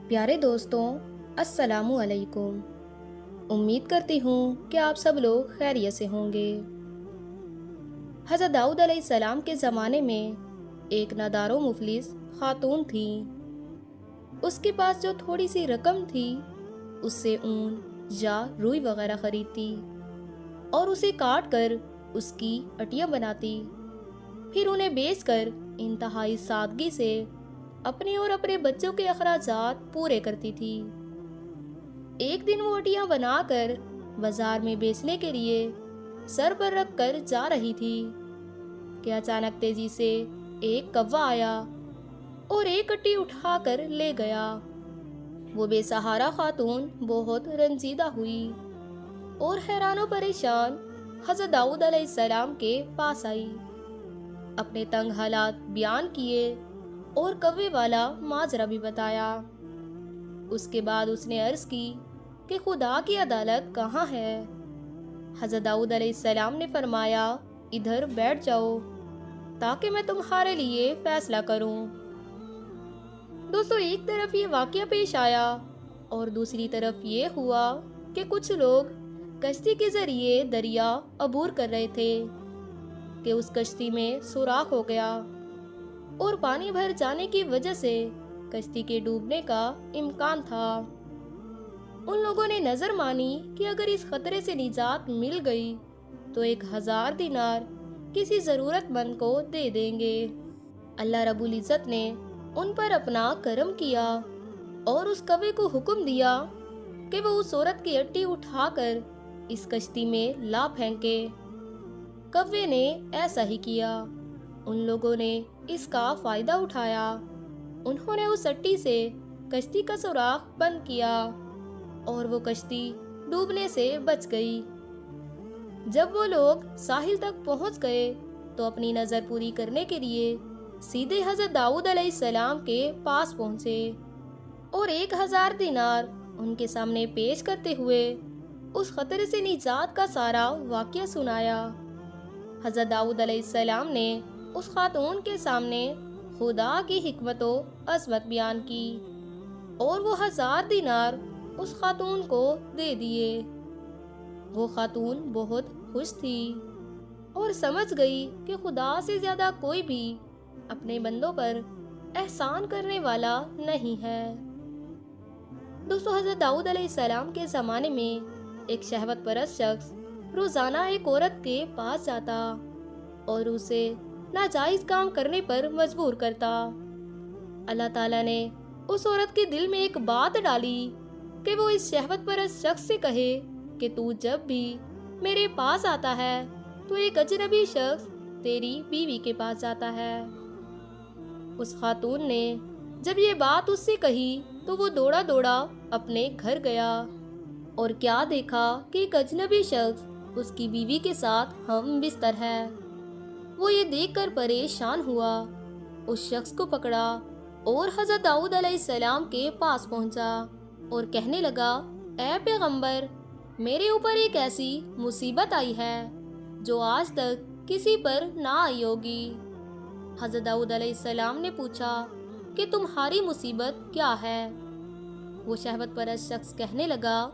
پیارے دوستوں، السلام علیکم۔ امید کرتی ہوں کہ آپ سب لوگ خیریت سے ہوں گے۔ حضرت داؤد علیہ السلام کے زمانے میں ایک نادار و مفلس خاتون تھی۔ اس کے پاس جو تھوڑی سی رقم تھی اس سے اون یا روئی وغیرہ خریدتی اور اسے کاٹ کر اس کی اٹیاں بناتی، پھر انہیں بیچ کر انتہائی سادگی سے اپنے اور اپنے بچوں کے اخراجات پورے کرتی تھی۔ ایک دن وہ اٹیاں بنا کر بازار میں بیچنے کے لیے سر پر رکھ کر جا رہی تھی کہ اچانک تیزی سے ایک کوّا آیا اور ایک اٹی اٹھا کر لے گیا۔ وہ بے سہارا خاتون بہت رنجیدہ ہوئی اور حیران و پریشان حضرت داؤد علیہ السلام کے پاس آئی، اپنے تنگ حالات بیان کیے اور کوے والا ماجرا بھی بتایا۔ اس کے بعد اس نے عرض کی کہ خدا کی عدالت کہاں ہے؟ حضرت داؤد علیہ السلام نے فرمایا، ادھر بیٹھ جاؤ تاکہ میں تمہارے لیے فیصلہ کروں۔ دوستو، ایک طرف یہ واقعہ پیش آیا اور دوسری طرف یہ ہوا کہ کچھ لوگ کشتی کے ذریعے دریا عبور کر رہے تھے کہ اس کشتی میں سوراخ ہو گیا اور پانی بھر جانے کی وجہ سے کشتی کے ڈوبنے کا امکان تھا۔ ان لوگوں نے نظر مانی کہ اگر اس خطرے سے نجات مل گئی تو 1000 دینار کسی ضرورت مند کو دے دیں گے۔ اللہ رب العزت نے ان پر اپنا کرم کیا اور اس کوے کو حکم دیا کہ وہ اس عورت کی اٹی اٹھا کر اس کشتی میں لا پھینکے۔ کوے نے ایسا ہی کیا۔ ان لوگوں نے اس کا فائدہ اٹھایا۔ انہوں نے اس اٹی سے کشتی کا سوراخ بند کیا اور وہ کشتی ڈوبنے سے بچ گئی۔ جب وہ لوگ ساحل تک پہنچ گئے تو اپنی نظر پوری کرنے کے لیے سیدھے حضرت داؤد علیہ السلام کے پاس پہنچے اور 1000 دینار ان کے سامنے پیش کرتے ہوئے اس خطرے سے نجات کا سارا واقعہ سنایا۔ حضرت داؤد علیہ السلام نے اس خاتون کے سامنے خدا کی حکمت و عظمت بیان کی اور وہ 1000 دینار اس خاتون کو دے دیے۔ وہ خاتون بہت خوش تھی اور سمجھ گئی کہ خدا سے زیادہ کوئی بھی اپنے بندوں پر احسان کرنے والا نہیں ہے۔ دوستو، حضرت داؤد علیہ السلام کے زمانے میں ایک شہوت پرست شخص روزانہ ایک عورت کے پاس جاتا اور اسے ناجائز کام کرنے پر مجبور کرتا۔ اللہ تعالیٰ نے اس عورت کے دل میں ایک بات ڈالی کہ وہ اس شہوت پرست شخص سے کہے کہ تو جب بھی میرے پاس آتا ہے تو ایک اجنبی شخص تیری بیوی کے پاس جاتا ہے۔ اس خاتون نے جب یہ بات اس سے کہی تو وہ دوڑا دوڑا اپنے گھر گیا اور کیا دیکھا کہ ایک اجنبی شخص اس کی بیوی کے ساتھ ہم بستر ہے۔ وہ یہ دیکھ کر پریشان ہوا، اس شخص کو پکڑا اور حضرت داؤد علیہ السلام کے پاس پہنچا اور کہنے لگا، اے پیغمبر، میرے اوپر ایک ایسی مصیبت آئی ہے جو آج تک کسی پر نہ آئی ہوگی۔ حضرت داؤد علیہ السلام نے پوچھا کہ تمہاری مصیبت کیا ہے؟ وہ شہوت پرست شخص کہنے لگا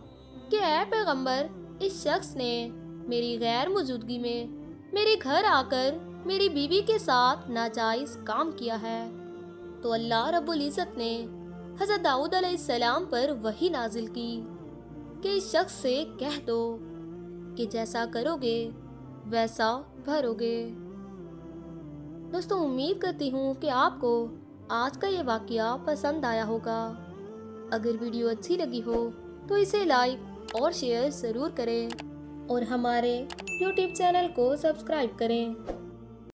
کہ اے پیغمبر، اس شخص نے میری غیر موجودگی میں میرے گھر آ کر میری بیوی کے ساتھ ناجائز کام کیا ہے۔ تو اللہ رب العزت نے حضرت داؤد علیہ السلام پر وحی نازل کی کہ اس شخص سے کہہ دو کہ جیسا کرو گے ویسا بھرو گے۔ دوستو، امید کرتی ہوں کہ آپ کو آج کا یہ واقعہ پسند آیا ہوگا۔ اگر ویڈیو اچھی لگی ہو تو اسے لائک اور شیئر ضرور کریں اور ہمارے یوٹیوب چینل کو سبسکرائب کریں۔